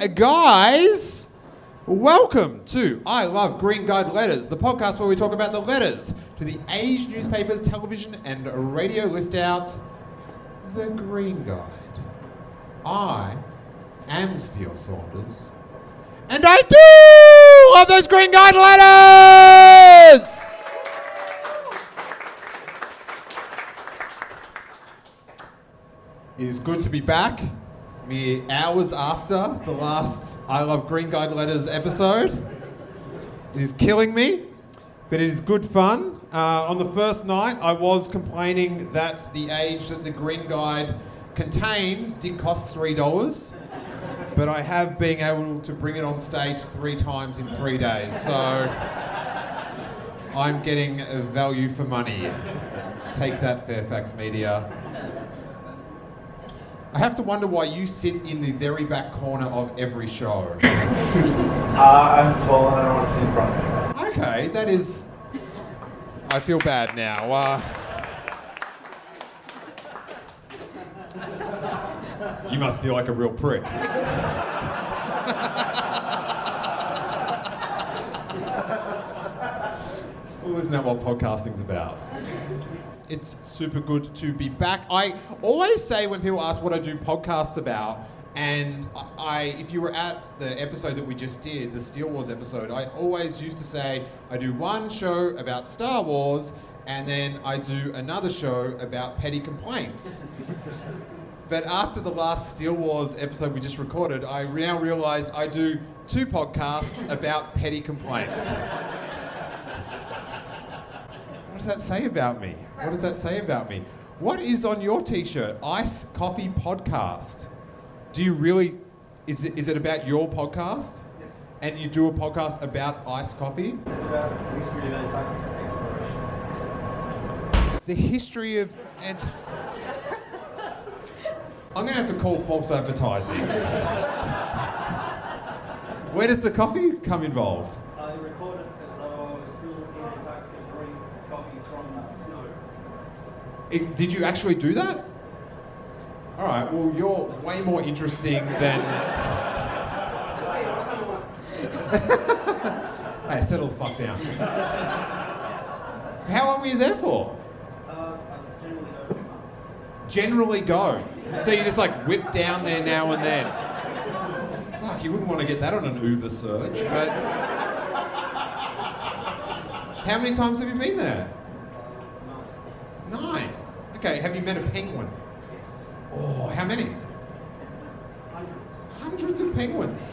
guys. Welcome to I Love Green Guide Letters, the podcast where we talk about the letters to the age newspapers, television, and radio lift out the Green Guide. I am Steele Saunders, and I do love those Green Guide letters! It is good to be back. Mere hours after the last I Love Green Guide Letters episode. It is killing me, but it is good fun. On the first night, I was complaining that the age that the Green Guide contained did cost $3, but I have been able to bring it on stage 3 times in 3 days, so I'm getting value for money. Take that, Fairfax Media. I have to wonder why you sit in the very back corner of every show. I'm tall and I don't want to sit in front of you. Okay, that is... I feel bad now. You must feel like a real prick. Well, isn't that what podcasting's about? It's super good to be back. I always say when people ask what I do podcasts about, and if you were at the episode that we just did, the Steele Wars episode, I always used to say I do one show about Star Wars, and then I do another show about petty complaints. But after the last Steele Wars episode we just recorded, I now realise I do 2 podcasts about petty complaints. What does that say about me? What does that say about me? What is on your t-shirt? Ice Coffee Podcast. Do you really... Is it about your podcast? Yes. And you do a podcast about iced coffee? It's about the history of Antarctic exploration. The history of I'm going to have to call false advertising. Where does the coffee come involved? They recorded as though I was still in Antarctica brewing coffee from snow. Did you actually do that? All right, well, you're way more interesting than... Hey, settle the fuck down. How long were you there for? I generally go for a month. Generally go. So you just like whip down there now and then. Fuck, you wouldn't want to get that on an Uber search, but... How many times have you been there? 9. Okay, have you met a penguin? Yes. Oh, how many? Hundreds of penguins.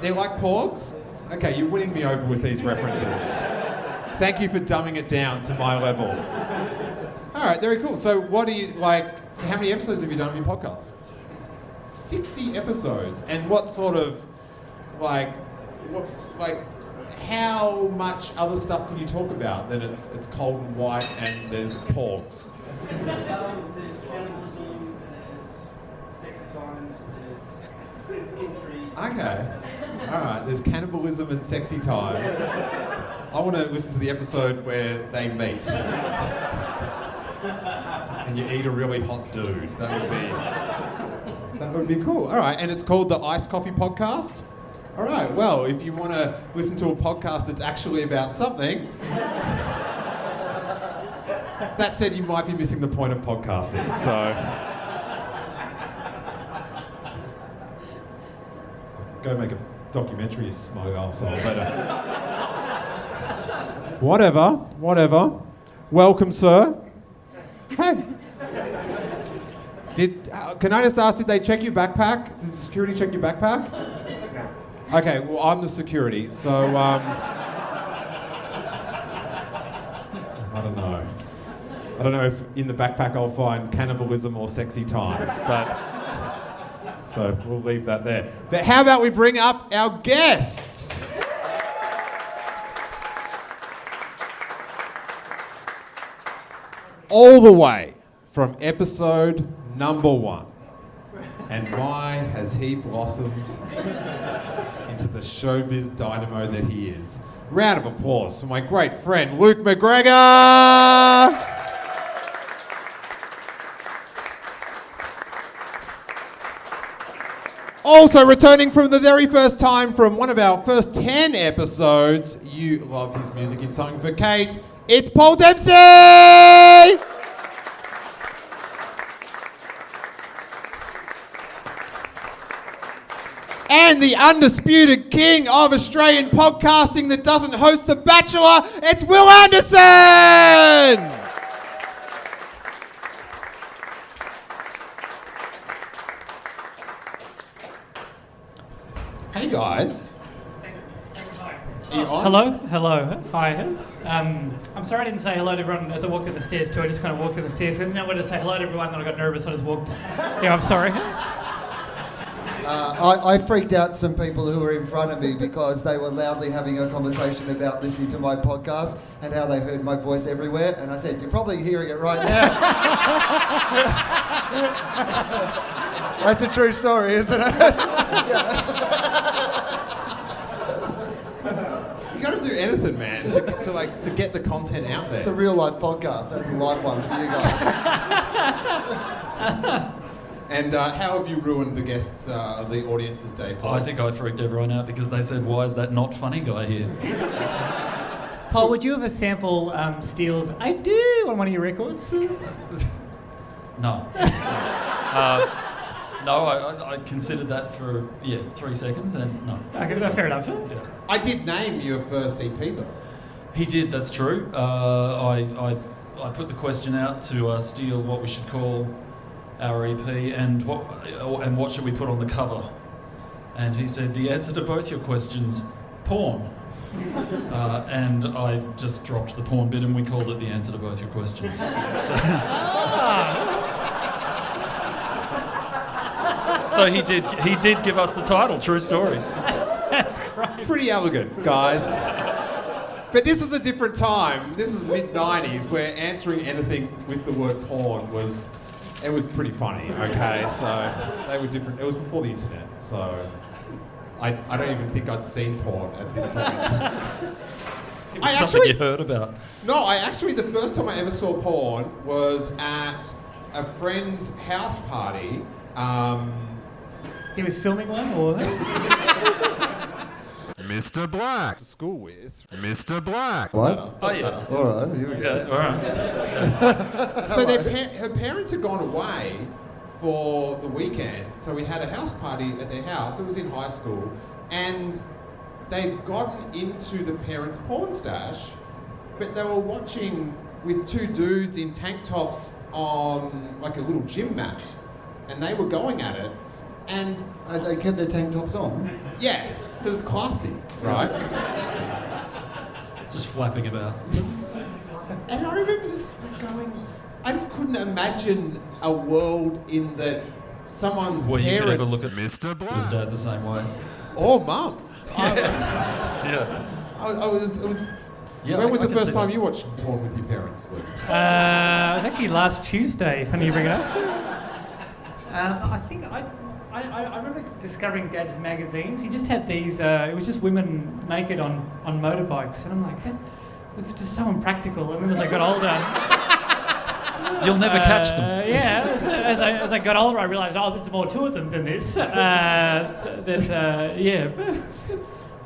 They're like porgs? Okay, you're winning me over with these references. Thank you for dumbing it down to my level. All right, very cool. So what do you like? So how many episodes have you done of your podcast? 60 episodes. And what sort of how much other stuff can you talk about than it's cold and white and there's porgs? There's cannibalism, there's sex times, there's intrigue. Okay. All right, there's cannibalism and sexy times. I want to listen to the episode where they meet. And you eat a really hot dude. That would be cool. All right, and it's called the Ice Coffee Podcast? All right, well, if you want to listen to a podcast that's actually about something, that said, you might be missing the point of podcasting, so... Go make a documentary, you smug arsehole, but... Whatever. Welcome, sir. Hey. Can I just ask, did they check your backpack? Did the security check your backpack? Okay, well, I'm the security, so, I don't know. I don't know if in the backpack I'll find cannibalism or sexy times, but... So, we'll leave that there. But how about we bring up our guests? All the way from episode number 1. And my, has he blossomed into the showbiz dynamo that he is. Round of applause for my great friend, Luke McGregor! Also returning from the very first time from one of our first 10 episodes, you love his music in Something for Kate, it's Paul Dempsey! And the undisputed king of Australian podcasting that doesn't host The Bachelor, it's Will Anderson! Hey guys. Are you on? Hello, hi. I'm sorry I didn't say hello to everyone as I walked in the stairs too. I just kind of walked in the stairs. I didn't know where to say hello to everyone, and I got nervous. I just walked. Yeah, I'm sorry. I freaked out some people who were in front of me because they were loudly having a conversation about listening to my podcast and how they heard my voice everywhere. And I said, "You're probably hearing it right now." That's a true story, isn't it? You got to do anything, man, to get the content out there. It's a real life podcast. That's a live one for you guys. And how have you ruined the guests, the audience's day, Paul? I think I freaked everyone out because they said, "Why is that not funny guy here?" Paul, would you ever sample Steele's "I Do" on one of your records? No. No, I considered that for 3 seconds, and no. Okay, fair enough. Yeah. I did name your first EP though. He did. That's true. I put the question out to Steele what we should call our EP and what should we put on the cover, and he said the answer to both your questions, porn. And I just dropped the porn bit and we called it the answer to both your questions. So he did give us the title, true story. That's great. Pretty elegant, guys. But this was a different time. This is mid-90s where answering anything with the word porn was pretty funny, okay? So they were different. It was before the internet, so I don't even think I'd seen porn at this point. It was something you heard about. No, the first time I ever saw porn was at a friend's house party. He was filming one, or? Mr. Black. To school with. Mr. Black. What? Oh yeah. All right, here we go. Okay, all right. So her parents had gone away for the weekend, so we had a house party at their house. It was in high school, and they'd gotten into the parents' porn stash, but they were watching with two dudes in tank tops on like a little gym mat, and they were going at it, and They kept their tank tops on. yeah, because it's classy, right? Just flapping about. And I remember just like going, I just couldn't imagine a world in that someone's Well, you parents could ever look at Mr. his Black. dad the same way. or mum. Yes. Yeah. Yeah, When was I the can first see time that. you watched porn with your parents, Luke? It was actually last Tuesday, funny you bring it up. I think I remember discovering Dad's magazines. He just had these, it was just women naked on motorbikes. And I'm like, that's just so impractical. And then as I got older... You'll never catch them. Yeah, as I got older, I realised, this is more to it than this.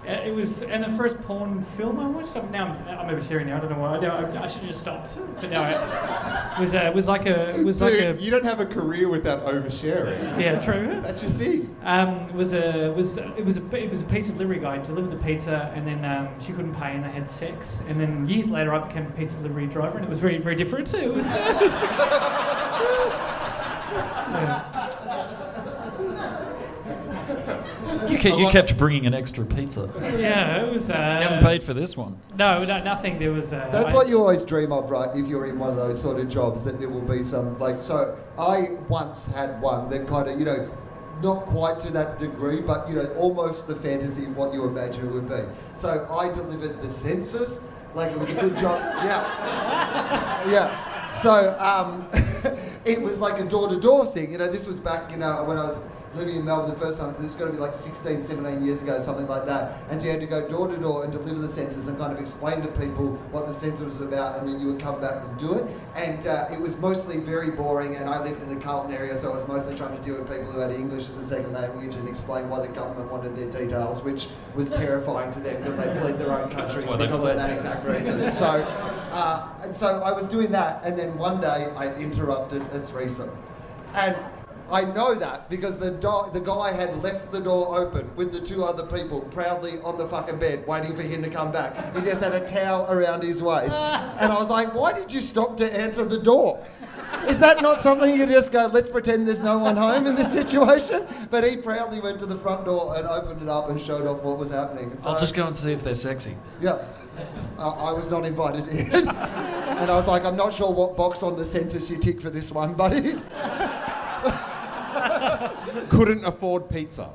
It was, and the first porn film I watched. I'm oversharing now. I don't know why. I should have just stopped. But no, it was like a. Dude, you don't have a career without oversharing. Yeah, true. That's your thing. It was a pizza delivery guy. He delivered the pizza, and then she couldn't pay, and they had sex. And then years later, I became a pizza delivery driver, and it was very, very different. It was. You kept bringing an extra pizza. Yeah, it was. You haven't paid for this one. No, nothing. There was. That's what you always dream of, right? If you're in one of those sort of jobs, that there will be some, like, so I once had one that kind of, not quite to that degree, but, almost the fantasy of what you imagine it would be. So I delivered the census, like it was a good job. Yeah. Yeah. So it was like a door-to-door thing. This was back, when I was living in Melbourne the first time, so this is going to be like 16, 17 years ago, something like that. And so you had to go door to door and deliver the census and kind of explain to people what the census was about, and then you would come back and do it. And it was mostly very boring, and I lived in the Carlton area, so I was mostly trying to deal with people who had English as a second language and explain why the government wanted their details, which was terrifying to them because they fled their own countries because of that exact reason. So I was doing that, and then one day I interrupted a threesome. And I know that because the guy had left the door open with the two other people proudly on the fucking bed waiting for him to come back. He just had a towel around his waist. And I was like, why did you stop to answer the door? Is that not something you just go, let's pretend there's no one home in this situation? But he proudly went to the front door and opened it up and showed off what was happening. So, I'll just go and see if they're sexy. Yeah. I was not invited in. And I was like, I'm not sure what box on the census you tick for this one, buddy. Couldn't afford pizza.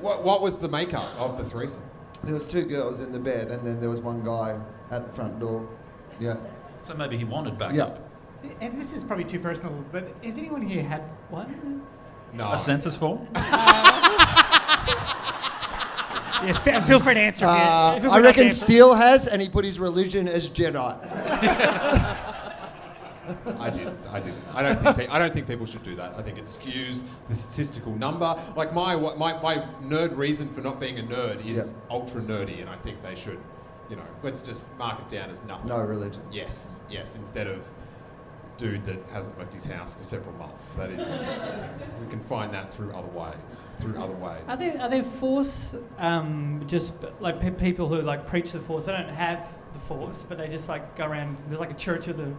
What was the makeup of the threesome? There was two girls in the bed, and then there was one guy at the front door. Yeah. So maybe he wanted backup. Yeah. And this is probably too personal, but has anyone here had one? No. A census form? Yes, feel free to answer. I reckon Steele has, and he put his religion as Jedi. I didn't. I don't think people should do that. I think it skews the statistical number. Like my nerd reason for not being a nerd is ultra nerdy, and I think they should, let's just mark it down as nothing. No religion. Yes. Instead of dude that hasn't left his house for several months. That is, we can find that through other ways. Are there force just like people who like preach the force? They don't have the force, but they just like go around. There's like a church of the.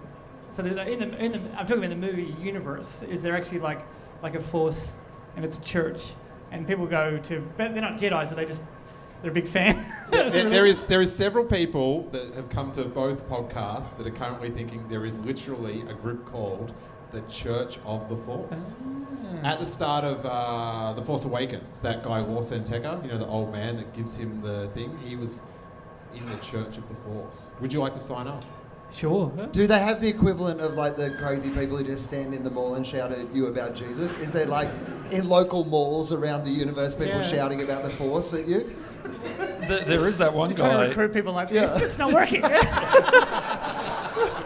So in the I'm talking about the movie universe. Is there actually like a force, and it's a church, and people go to? But they're not Jedi, so they're a big fan. There is several people that have come to both podcasts that are currently thinking there is literally a group called the Church of the Force. At the start of The Force Awakens, that guy Lawson Tecker, the old man that gives him the thing, he was in the Church of the Force. Would you like to sign up? Sure. Do they have the equivalent of like the crazy people who just stand in the mall and shout at you about Jesus? Is there like in local malls around the universe people shouting about the Force at you? There is that one You're guy. trying to recruit people like this. It's not working. With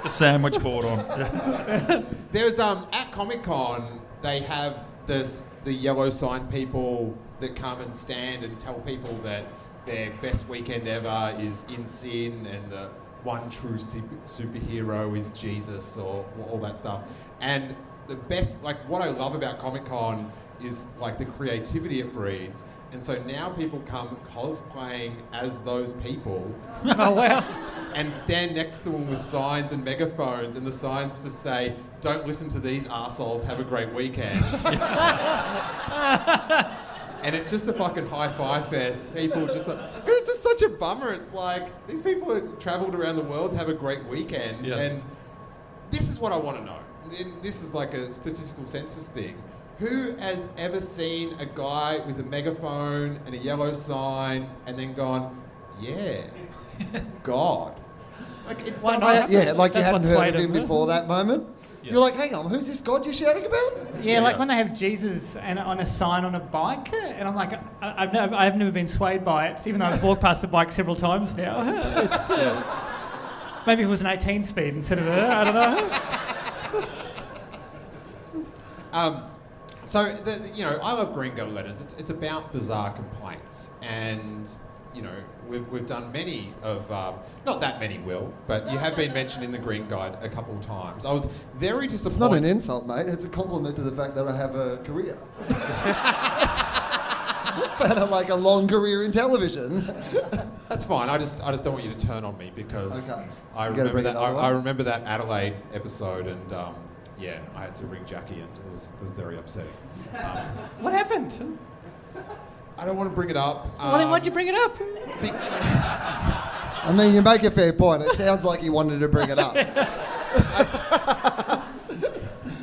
the sandwich board on. There's at Comic-Con they have the yellow sign people that come and stand and tell people that their best weekend ever is in sin and the one true superhero is Jesus or all that stuff. And the best, like what I love about Comic-Con is like the creativity it breeds. And so now people come cosplaying as those people. Oh, wow. And stand next to them with signs and megaphones, and the signs to say, "Don't listen to these arseholes, have a great weekend." And it's just a fucking hi-fi fest. People just like, it's just such a bummer. It's like, these people have travelled around the world to have a great weekend. Yeah. And this is what I want to know. And this is like a statistical census thing. Who has ever seen a guy with a megaphone and a yellow sign and then gone, yeah, God? Like, it's not like you hadn't heard of him huh? before that moment. Yeah. You're like, hang on, who's this God you're shouting about? Yeah, like when they have Jesus and on a sign on a bike, and I'm like, I've never been swayed by it, even though I've walked past the bike several times now. It's maybe it was an 18 speed instead of I don't know. So, I love Green Girl Letters. It's about bizarre complaints. And, we've done many of, not that many, Will, but you have been mentioned in the Green Guide a couple of times. I was very disappointed. It's not an insult, mate. It's a compliment to the fact that I have a career. I've had a long career in television. That's fine. I just don't want you to turn on me because Okay. I remember that Adelaide episode and I had to ring Jackie and it was very upsetting. What happened? I don't want to bring it up. Well, then why'd you bring it up? I mean, you make a fair point. It sounds like he wanted to bring it up.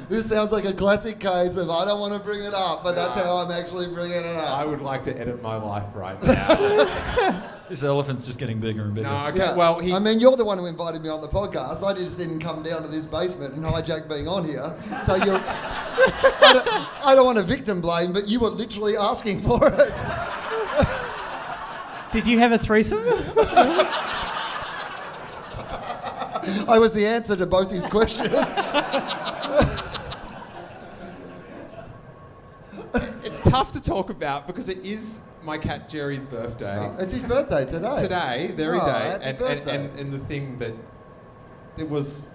This sounds like a classic case of I don't want to bring it up, but that's how I'm actually bringing it up. I would like to edit my life right now. This elephant's just getting bigger and bigger. No, okay. Yeah. Well, he. I mean, you're the one who invited me on the podcast. I just didn't come down to this basement and hijack being on here. So you're. I don't want to victim blame, but you were literally asking for it. Did you have a threesome? I was the answer to both his questions. It's tough to talk about because it is my cat Jerry's birthday. It's his birthday today. Today, very Oh, day, happy and birthday. the thing that there was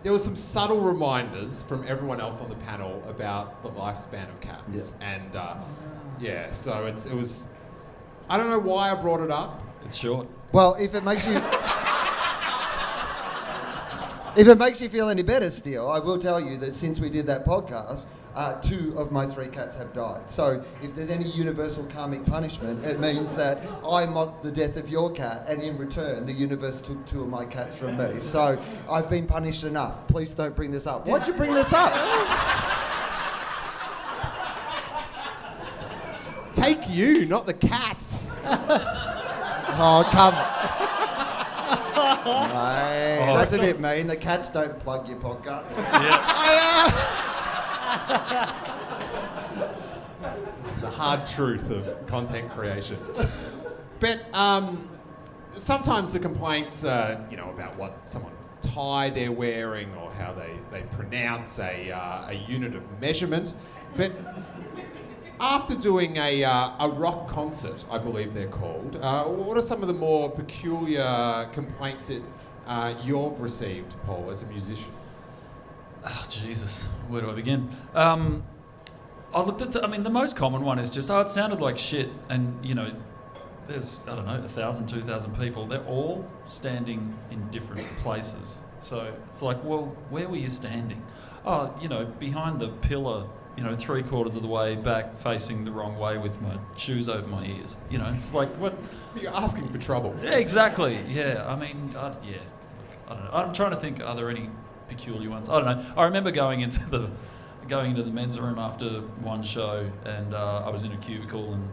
some subtle reminders from everyone else on the panel about the lifespan of cats, and so it was. I don't know why I brought it up. It's short. Well, if it makes you. If it makes you feel any better, Steele, I will tell you that since we did that podcast, 2 of my 3 cats have died. So if there's any universal karmic punishment, it means that I mocked the death of your cat, and in return, the universe took 2 of my cats from me. So I've been punished enough. Please don't bring this up. Why'd you bring this up? Take you, not the cats. Oh, come on. Mate, that's a bit mean. The cats don't plug your podcast. The hard truth of content creation. But sometimes the complaints, about what someone's tie they're wearing or how they pronounce a unit of measurement. But after doing a rock concert, I believe they're called, what are some of the more peculiar complaints that you've received, Paul, as a musician? Oh, Jesus. Where do I begin? I looked at the most common one is just, it sounded like shit. And, there's, 1,000, 2,000 people. They're all standing in different places. So it's like, well, where were you standing? Oh, behind the pillar, 3/4 of the way back, facing the wrong way with my shoes over my ears. It's like, what? You're asking for trouble. Yeah, exactly. Yeah, I don't know. I'm trying to think, are there any peculiar ones? I don't know. I remember going into the men's room after one show, and I was in a cubicle, and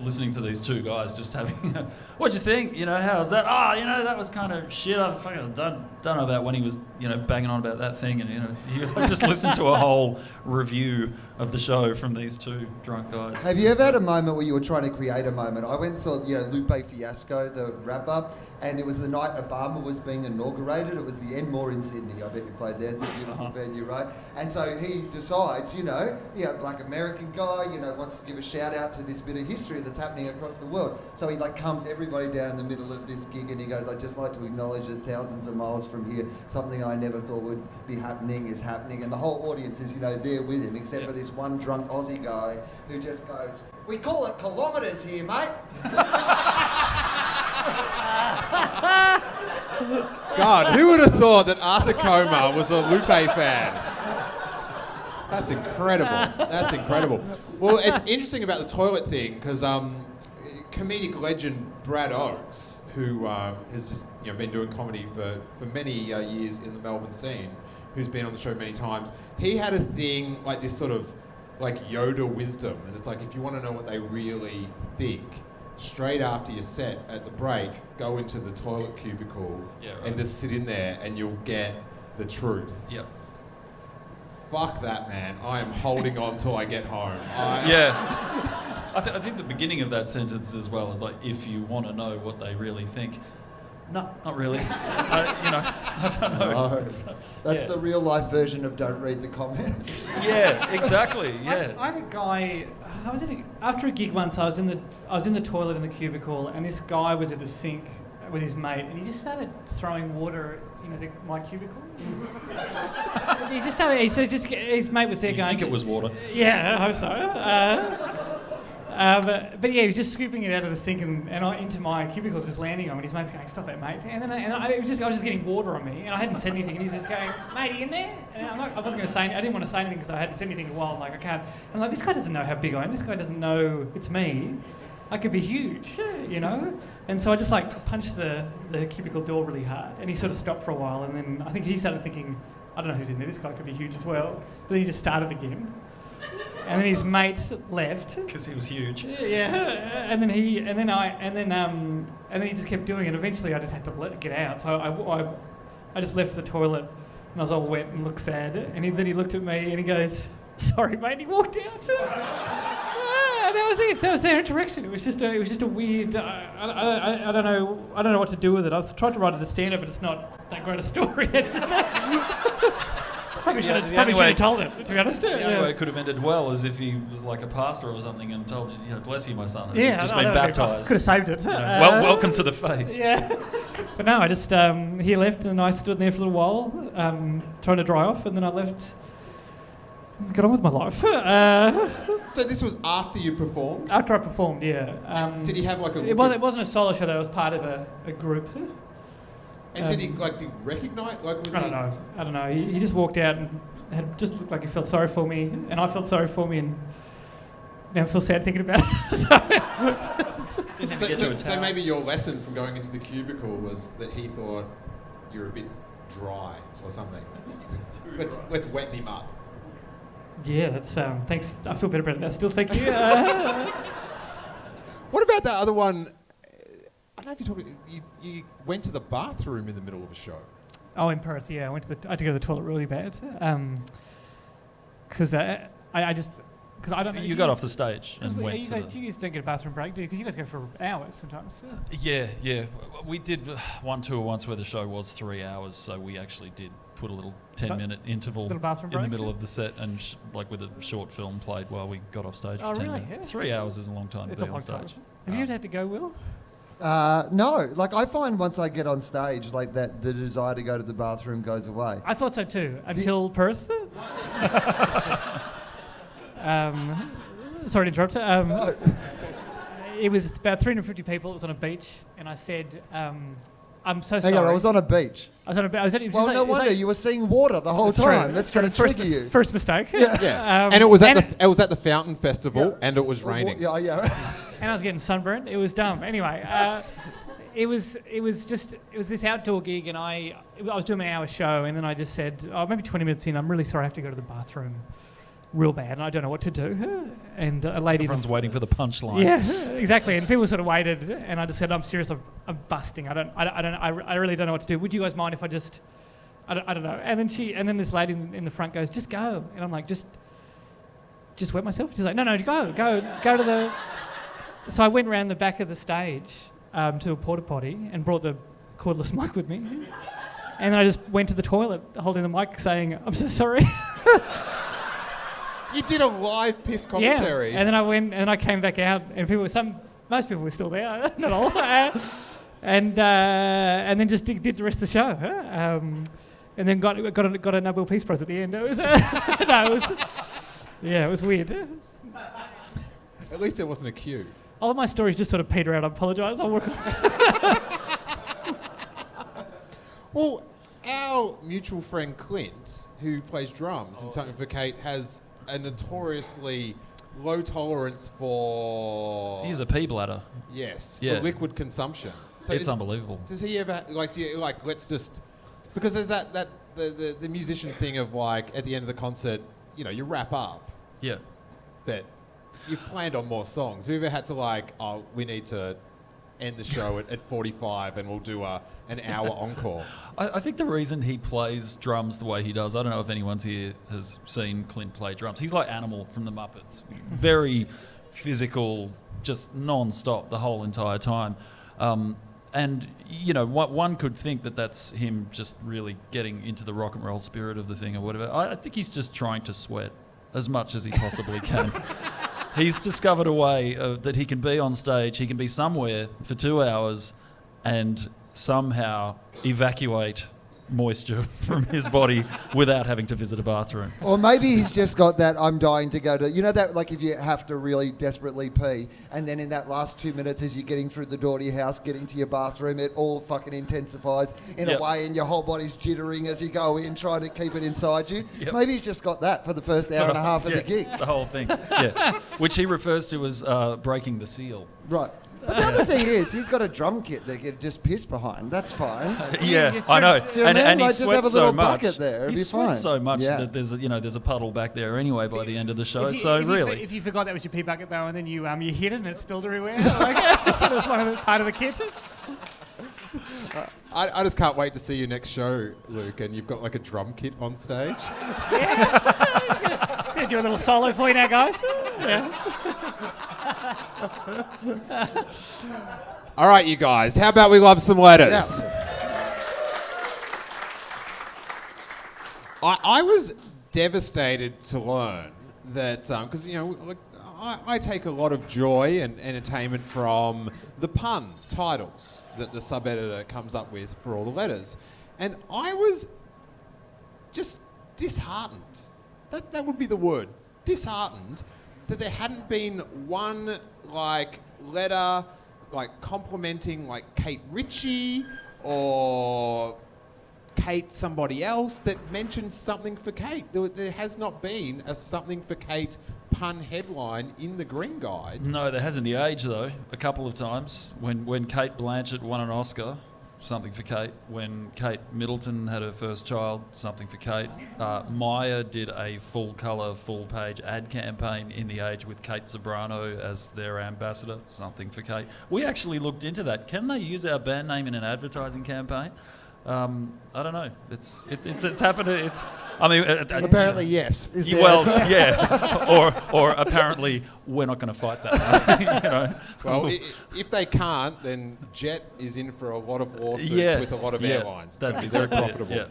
listening to these 2 guys just having, what'd you think? How was that? That was kind of shit. I fucking don't know about when he was, banging on about that thing, and you just listened to a whole review of the show from these 2 drunk guys. Have you ever had a moment where you were trying to create a moment? I went and saw, Lupe Fiasco, the rapper, and it was the night Obama was being inaugurated. It was the Enmore in Sydney. I bet you played there. It's a beautiful venue, right? And so he decides, Black American guy, wants to give a shout out to this bit of history that's happening across the world. So he calms everybody down in the middle of this gig, and he goes, I'd just like to acknowledge that thousands of miles from here, something I never thought would be happening is happening. And the whole audience is, there with him, except for this one drunk Aussie guy who just goes, we call it kilometres here, mate. God, who would have thought that Arthur Coma was a Lupe fan? That's incredible. Well, it's interesting about the toilet thing because comedic legend Brad Oakes, who has just been doing comedy for many years in the Melbourne scene, who's been on the show many times, he had a thing like this sort of like Yoda wisdom, and it's like if you want to know what they really think, straight after your set at the break, go into the toilet cubicle and just sit in there and you'll get the truth. Yep. Fuck that, man. I am holding on till I get home. I think the beginning of that sentence as well is like, if you want to know what they really think. No, not really. I don't know. No, that's the real life version of don't read the comments. Yeah, exactly. Yeah. I had a guy. After a gig once. I was in the toilet in the cubicle, and this guy was at the sink with his mate, and he just started throwing water into my cubicle. He just started. His mate was there You going. think it was water? Yeah, I hope so. But yeah, he was just scooping it out of the sink and into my cubicle, just landing on me. His mate's going, "Stop that, mate!" I was just getting water on me, and I hadn't said anything. And he's just going, "Mate, are you in there?" And I wasn't going to say. I didn't want to say anything because I hadn't said anything in a while. I'm like, I can't. I'm like, this guy doesn't know how big I am. This guy doesn't know it's me. I could be huge, And so I just punched the cubicle door really hard, and he sort of stopped for a while, and then I think he started thinking, I don't know who's in there. This guy could be huge as well. But then he just started again. and then his mates left. Because he was huge. Yeah, and then he just kept doing it. Eventually, I just had to get out. So I just left the toilet, and I was all wet and looked sad. And then he looked at me and he goes, "Sorry, mate." He walked out. That was it. That was their interaction. It was just a weird. I don't know what to do with it. I've tried to write it as stand-up, but it's not that great a story. It's just. Probably should have told it, to be honest. The only way it could have ended well is if he was like a pastor or something and told you, "Bless you, my son," and yeah, just been baptised. Could have saved it. Welcome to the faith. Yeah. But no, I just he left and I stood there for a little while, trying to dry off, and then I left. Got on with my life. So this was after you performed? After I performed, yeah. Did he have like a? It wasn't a solo show though. It was part of a group. And did he recognise? I don't know. He just walked out and had just looked like he felt sorry for me, and I felt sorry for me, and now I feel sad thinking about it. So maybe your lesson from going into the cubicle was that he thought you're a bit dry or something. Let's wet him up. Yeah, that's thanks. I feel better about it now. Still, thank you. What about that other one? I don't know if you're talking. You went to the bathroom in the middle of a show. Oh, in Perth, yeah. I had to go to the toilet really bad. Because I don't know. You got off the stage and went you to guys don't get a bathroom break, do you? Because you guys go for hours sometimes. Yeah. We did one tour once where the show was 3 hours, so we actually did put a little 10-minute interval little bathroom in the break? middle of the set and with a short film played while we got off stage for 10 really? minutes. Yeah. 3 hours is a long time It's to a be long on stage. time. Have you ever had to go, Will? No, like I find once I get on stage, like that, the desire to go to the bathroom goes away. I thought so too, until Perth. Sorry to interrupt. No. It was about 350 people. It was on a beach, and I said, "I'm so sorry." Hang on, I was on a beach. I was on a beach. Well, no wonder you were seeing water the whole time. That's going to trigger you. First mistake. Yeah. And it was at the Fountain Festival, and it was raining. Yeah. And I was getting sunburned. It was dumb. Anyway, it was this outdoor gig, and I was doing my hour show, and then I just said, maybe 20 minutes in, I'm really sorry, I have to go to the bathroom real bad, and I don't know what to do. And a lady... Everyone's waiting for the punchline. Yeah, exactly. And people sort of waited, and I just said, I'm serious, I'm busting. I really don't know what to do. Would you guys mind if I just... I don't know. And then this lady in the front goes, just go. And I'm like, just wet myself? She's like, no, go to the... So I went around the back of the stage to a porta potty and brought the cordless mic with me. And then I just went to the toilet holding the mic saying, I'm so sorry. You did a live piss commentary. Yeah. And then I went and I came back out and most people were still there, not all. And then just did the rest of the show. And then got a Nobel Peace Prize at the end. It was it was weird. At least there wasn't a queue. All of my stories just sort of peter out. I apologise. I'll work on Well, our mutual friend Clint, who plays drums in Something for Kate, has a notoriously low tolerance for... He's a pea bladder. Yes, Yeah. for liquid consumption. So It's unbelievable. Does he ever, let's just... Because there's the musician thing of, at the end of the concert, you wrap up. Yeah. But you've planned on more songs. Have you ever had to we need to end the show at 45 and we'll do an hour encore? I think the reason he plays drums the way he does, I don't know if anyone's here has seen Clint play drums. He's like Animal from the Muppets. Very physical, just non-stop the whole entire time. And, one could think that that's him just really getting into the rock and roll spirit of the thing or whatever. I think he's just trying to sweat as much as he possibly can. He's discovered a way that he can be on stage, he can be somewhere for 2 hours and somehow evacuate moisture from his body without having to visit a bathroom. Or maybe he's just got that I'm dying to go to... You know that, if you have to really desperately pee, and then in that last 2 minutes as you're getting through the door to your house, getting to your bathroom, it all fucking intensifies in a way and your whole body's jittering as you go in, trying to keep it inside you. Yep. Maybe he's just got that for the first hour and a half of the gig. The whole thing. Yeah. Which he refers to as breaking the seal. Right. But the other thing is, he's got a drum kit that he can just piss behind. That's fine. Yeah, I know. Do you know what I mean? And he Like, just have a sweats so little much. bucket there, it'd He be sweats fine. so much Yeah. that there's a puddle back there anyway by the end of the show. If you- So if you really, if you forgot that was your pee bucket though, and then you hit it and it spilled everywhere, like, so it was part of the kit. I just can't wait to see your next show, Luke, and you've got like a drum kit on stage. Just gonna do a little solo for you now, guys. Yeah. All right, you guys, how about we love some letters? I was devastated to learn that, because, like, I take a lot of joy and entertainment from the pun titles that the sub-editor comes up with for all the letters. And I was just disheartened. That would be the word. Disheartened that there hadn't been one, like, letter, like, complimenting, like, Kate Ritchie or Kate somebody else that mentioned something for Kate. There has not been a something for Kate pun headline in the Green Guide. no, there hasn't. The Age though, a couple of times when Kate Blanchett won an Oscar, something for Kate. When Kate Middleton had her first child, something for Kate. Maya did a full-colour, full-page ad campaign in The Age with Kate Sobrano as their ambassador, something for Kate. We actually looked into that. Can they use our band name in an advertising campaign? I don't know. It's happened. Apparently, yes. Is the Well, answer. yeah. or apparently we're not going to fight that. You know? Well, if they can't, then Jet is in for a lot of lawsuits with a lot of airlines. That's It's very exactly it, profitable.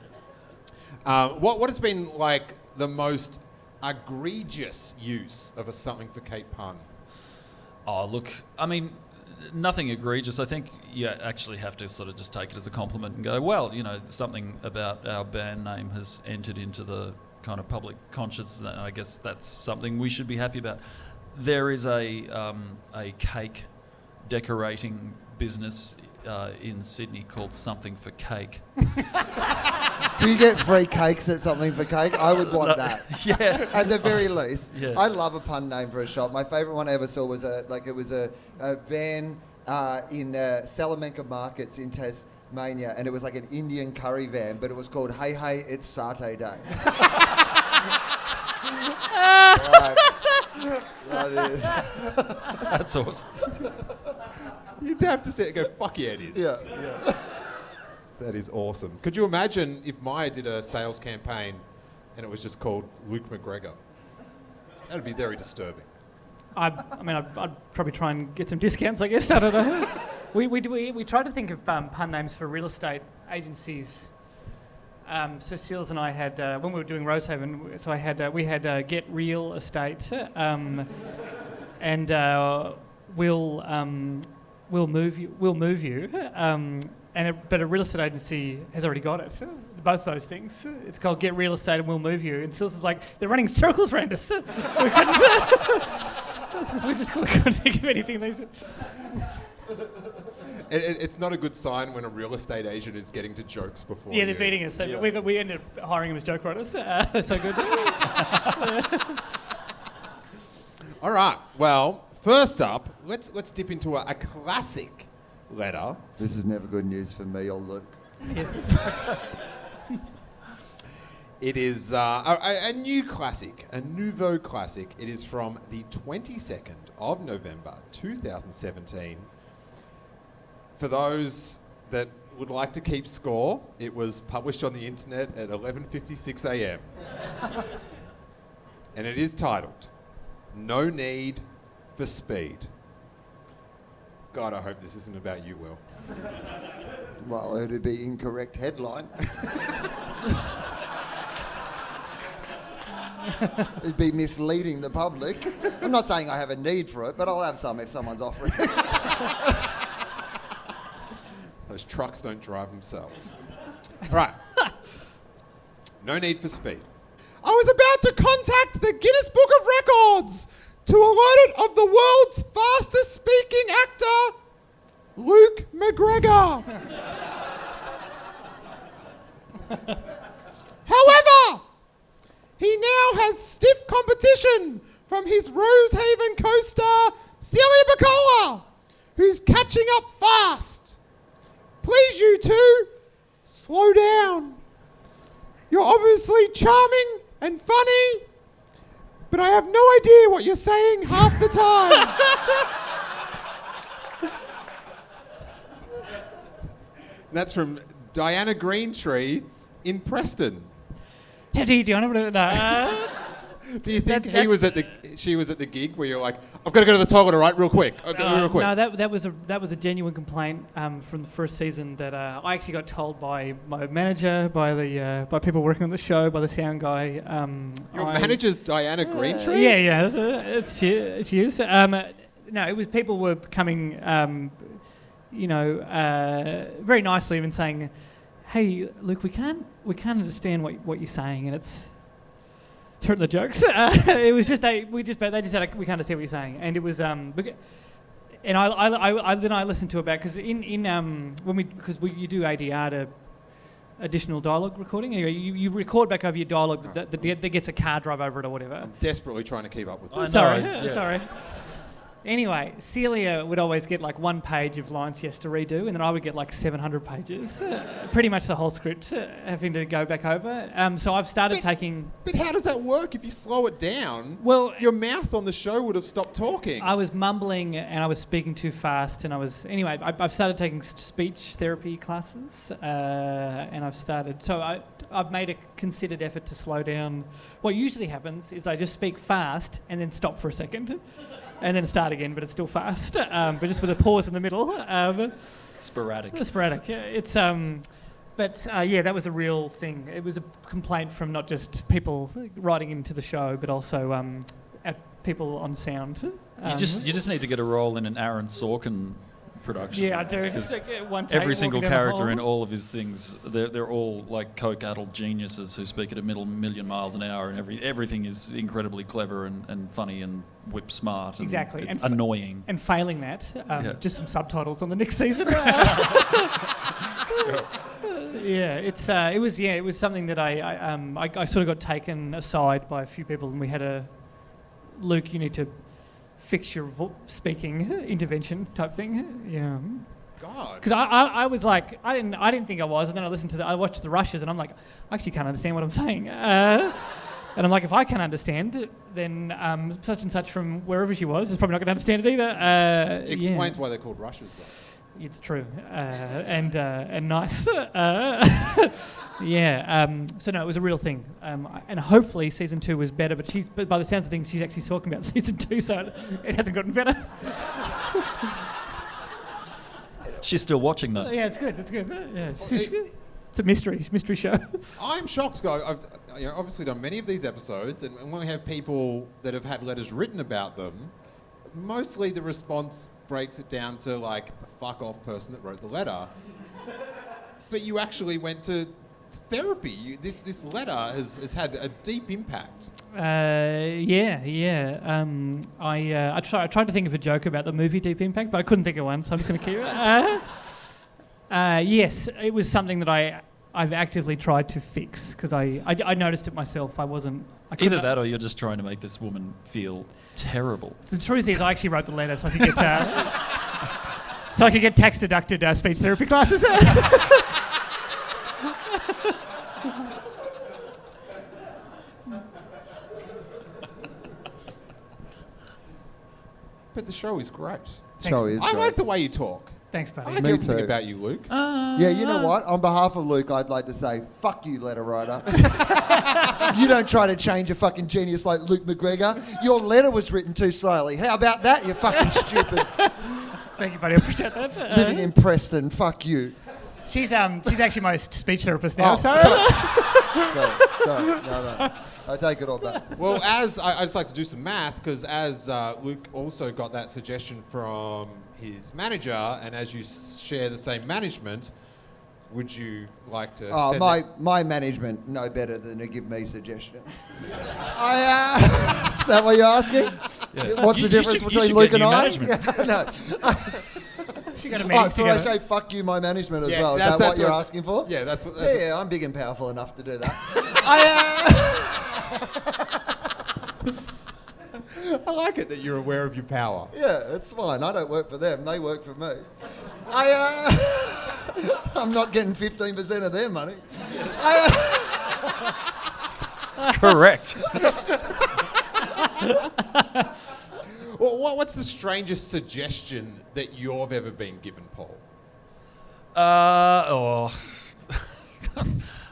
yeah. What has been like the most egregious use of a something for Kate pun? Oh, look, I mean, nothing egregious. I think you actually have to sort of just take it as a compliment and go, well, something about our band name has entered into the kind of public consciousness, and I guess that's something we should be happy about. There is a cake decorating business in Sydney called Something for Cake. Do you get free cakes at Something for Cake? I would want that. Yeah. At the very least. Yeah. I love a pun name for a shop. My favourite one I ever saw was a van in Salamanca Markets in Tasmania, and it was like an Indian curry van, but it was called Hey Hey, It's Satay Day. Right. That is. That's awesome. You'd have to sit and go, fuck yeah, it is. Yeah. That is awesome. Could you imagine if Maya did a sales campaign and it was just called Luke McGregor? That'd be very disturbing. I'd probably try and get some discounts, I guess. I don't know. We tried to think of pun names for real estate agencies. So Seals and I had when we were doing Rosehaven. So we had Get Real Estate, and we'll move you. But a real estate agency has already got it. Both those things. It's called Get Real Estate and We'll Move You. And Seals is like, they're running circles around us. That's because we couldn't think of anything. It's not a good sign when a real estate agent is getting to jokes before. Yeah, they're beating us. Yeah. We ended up hiring them as joke writers. So good. All right. Well, first up, let's dip into a classic letter. This is never good news for me or Luke. It is a new classic, a nouveau classic. It is from the 22nd of November 2017. For those that would like to keep score, it was published on the internet at 11:56 a.m. And it is titled, No Need for Speed. God, I hope this isn't about you, Will. Well, it'd be incorrect headline. It'd be misleading the public. I'm not saying I have a need for it, but I'll have some if someone's offering it. Those trucks don't drive themselves. All right. No need for speed. I was about to contact the Guinness Book of Records to alert it of the world's fastest speaking actor, Luke McGregor. However, he now has stiff competition from his Rosehaven co-star, Celia Bacola, who's catching up fast. Please, you two, slow down. You're obviously charming and funny, but I have no idea what you're saying half the time. That's from Diana Greentree in Preston. How do you do? Do you think she was at the gig where you're like, I've got to go to the toilet, all right, real quick. Real quick. No, that was a genuine complaint from the first season that I actually got told by my manager, by people working on the show, by the sound guy. Your manager's Diana Greentree? She is. No, it was people were coming, very nicely even saying, "Hey, Luke, we can't understand what you're saying," and it's hurting the jokes. It was just they just said we can't understand what you're saying, and it was and I listened to it back because you do ADR to additional dialogue recording. You record back over your dialogue that gets a car drive over it or whatever. I'm desperately trying to keep up with I this. know, Sorry. Anyway, Celia would always get like 1 page of lines she has to redo, and then I would get like 700 pages, pretty much the whole script, having to go back over. So I've started taking... But how does that work if you slow it down? Well, your mouth on the show would have stopped talking. I was mumbling and I was speaking too fast, and Anyway, I've started taking speech therapy classes, and I've started... So I've made a considered effort to slow down. What usually happens is I just speak fast and then stop for a second. And then start again, but it's still fast. But just with a pause in the middle. Sporadic. Yeah. It's that was a real thing. It was a complaint from not just people writing into the show, but also people on sound. You just need to get a role in an Aaron Sorkin production. Yeah, I do. Every single character in all of his things, they're all like coke-addled geniuses who speak at a million miles an hour, and everything is incredibly clever and funny and whip smart. And exactly. It's annoying. And failing that, just some subtitles on the next season. It was something that I sort of got taken aside by a few people, and we had Luke, you need to fix your speaking intervention type thing. Yeah. God. Because I was like, I didn't think I was, and then I watched the rushes, and I'm like, I actually can't understand what I'm saying. And I'm like, if I can't understand, then such and such from wherever she was is probably not going to understand it either. Explains why they're called rushes, though. It's true, and nice. So no, it was a real thing, and hopefully season 2 was better. But by the sounds of things, she's actually talking about season 2, so it hasn't gotten better. She's still watching though. Yeah, it's good. Yeah, it's a mystery show. I'm shocked, Scott. I've obviously done many of these episodes, and when we have people that have had letters written about them, mostly the response breaks it down to like the fuck off person that wrote the letter. But you actually went to therapy. This letter has had a deep impact. I tried to think of a joke about the movie Deep Impact, but I couldn't think of one, so I'm just going to keep it. Yes, it was something that I've actively tried to fix because I noticed it myself. Either that or you're just trying to make this woman feel terrible. The truth is, I actually wrote the letter so I could get tax deducted speech therapy classes. But the show is great. I like the way you talk. Thanks, buddy. I like everything about you, Luke. Yeah, you know what? On behalf of Luke, I'd like to say, fuck you, letter writer. You don't try to change a fucking genius like Luke McGregor. Your letter was written too slowly. How about that, you fucking stupid? Thank you, buddy. I appreciate that. Living in Preston, fuck you. She's actually my speech therapist now. Sorry. No. I take it all back. Well, I just like to do some math because as Luke also got that suggestion from his manager, and as you share the same management, would you like to? Oh, my management know better than to give me suggestions. Is that what you're asking? Yeah. What's the difference between Luke and I? No. She got a meeting so I say fuck you, my management as well. Is that what you're asking for? Yeah, that's what. Yeah, I'm big and powerful enough to do that. I like like it that you're aware of your power. Yeah, it's fine. I don't work for them. They work for me. I'm not getting 15% of their money. Correct. Well, what's the strangest suggestion that you've ever been given, Paul?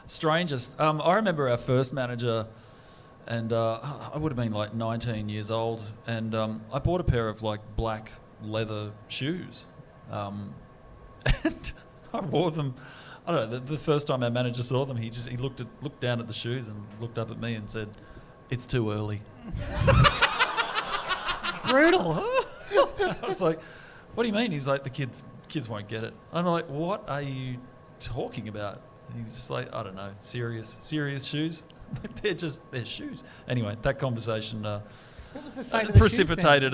Strangest. I remember our first manager, and I would have been like 19 years old, and I bought a pair of like black leather shoes, and I wore them. I don't know. The first time our manager saw them, he looked down at the shoes and looked up at me and said, "It's too early." Brutal, huh? I was like, "What do you mean?" He's like, "The kids won't get it." I'm like, "What are you talking about?" And he was just like, "I don't know, serious shoes." they're shoes. Anyway, that conversation What was the fate of the precipitated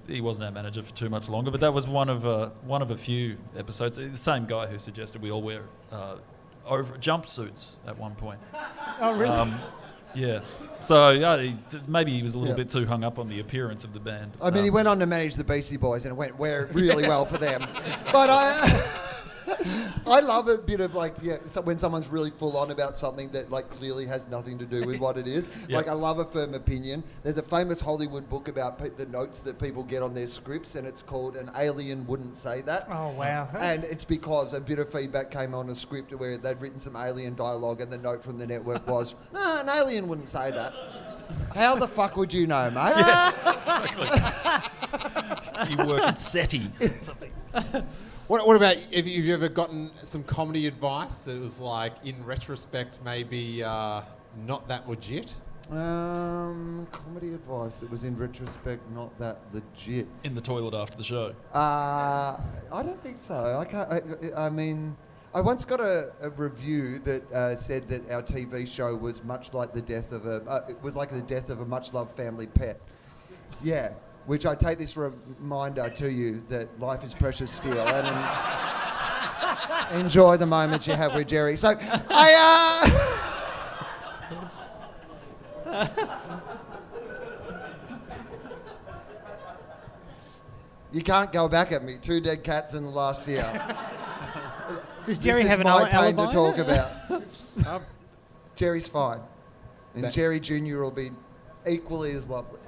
he wasn't our manager for too much longer, but that was one of a few episodes. The same guy who suggested we all wear over jumpsuits at one point. Oh, really? Yeah. So maybe he was a little bit too hung up on the appearance of the band. I mean, he went on to manage the Beastie Boys, and it went really well for them. But I love a bit of when someone's really full on about something that like clearly has nothing to do with what it is. Yep. Like I love a firm opinion. There's a famous Hollywood book about the notes that people get on their scripts, and it's called "An Alien Wouldn't Say That." Oh, wow. And it's because a bit of feedback came on a script where they'd written some alien dialogue, and the note from the network was, "No, an alien wouldn't say that." How the fuck would you know, mate? Yeah, exactly. Do you work at SETI? Something. What about, have you ever gotten some comedy advice that was like, in retrospect, maybe not that legit? Comedy advice that was in retrospect not that legit. In the toilet after the show. I don't think so. I can't. I mean, I once got a review that said that our TV show was much like the death of it was like the death of a much-loved family pet. Yeah. Which I take this reminder to you that life is precious steel, and enjoy the moments you have with Jerry. So you can't go back at me. 2 dead cats in the last year. Does Jerry this have is an my pain alibi? to talk about. Jerry's fine, and Jerry Jr. will be equally as lovely.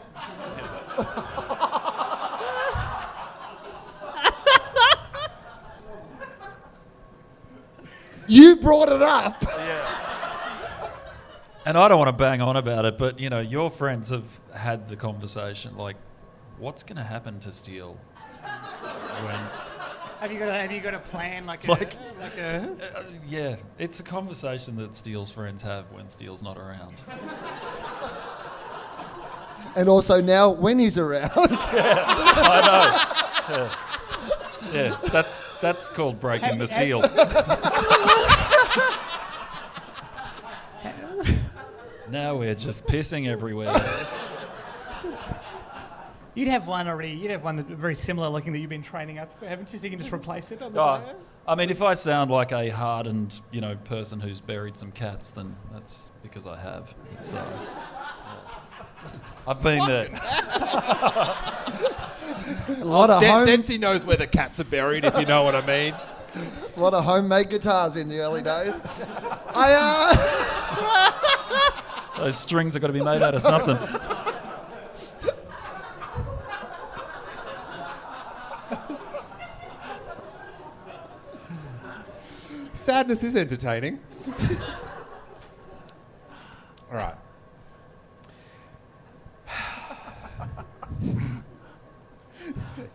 You brought it up. And I don't want to bang on about it, but your friends have had the conversation like, what's going to happen to Steele when? Have you got a plan Yeah, it's a conversation that Steele's friends have when Steele's not around. And also now when he's around. I know. Yeah, that's called breaking the seal. Now we're just pissing everywhere. You'd have one already. You'd have one that's very similar looking that you've been training up for, haven't you? So you can just replace it on the day. I mean, if I sound like a hardened, person who's buried some cats, then that's because I have. It's, I've been there. A lot of Dempsey knows where the cats are buried, if you know what I mean. A lot of homemade guitars in the early days. Those strings have got to be made out of something. Sadness is entertaining. All right.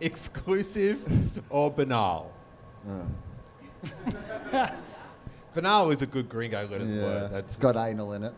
Exclusive or banal? Banal is a good Gringo Letters word. It's got anal in it.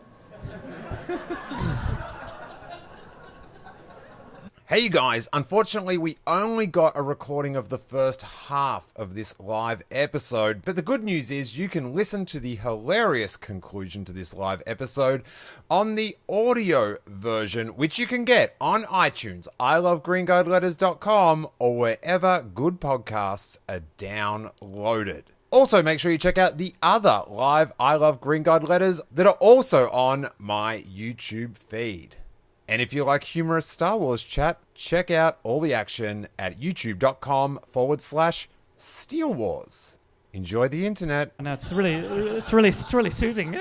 Hey you guys, unfortunately we only got a recording of the first half of this live episode, but the good news is you can listen to the hilarious conclusion to this live episode on the audio version, which you can get on iTunes, ilovegreenguyletters.com, or wherever good podcasts are downloaded. Also, make sure you check out the other live I Love Green Guide Letters that are also on my YouTube feed. And if you like humorous Star Wars chat, check out all the action at youtube.com/Steele Wars. Enjoy the internet. I know it's really soothing.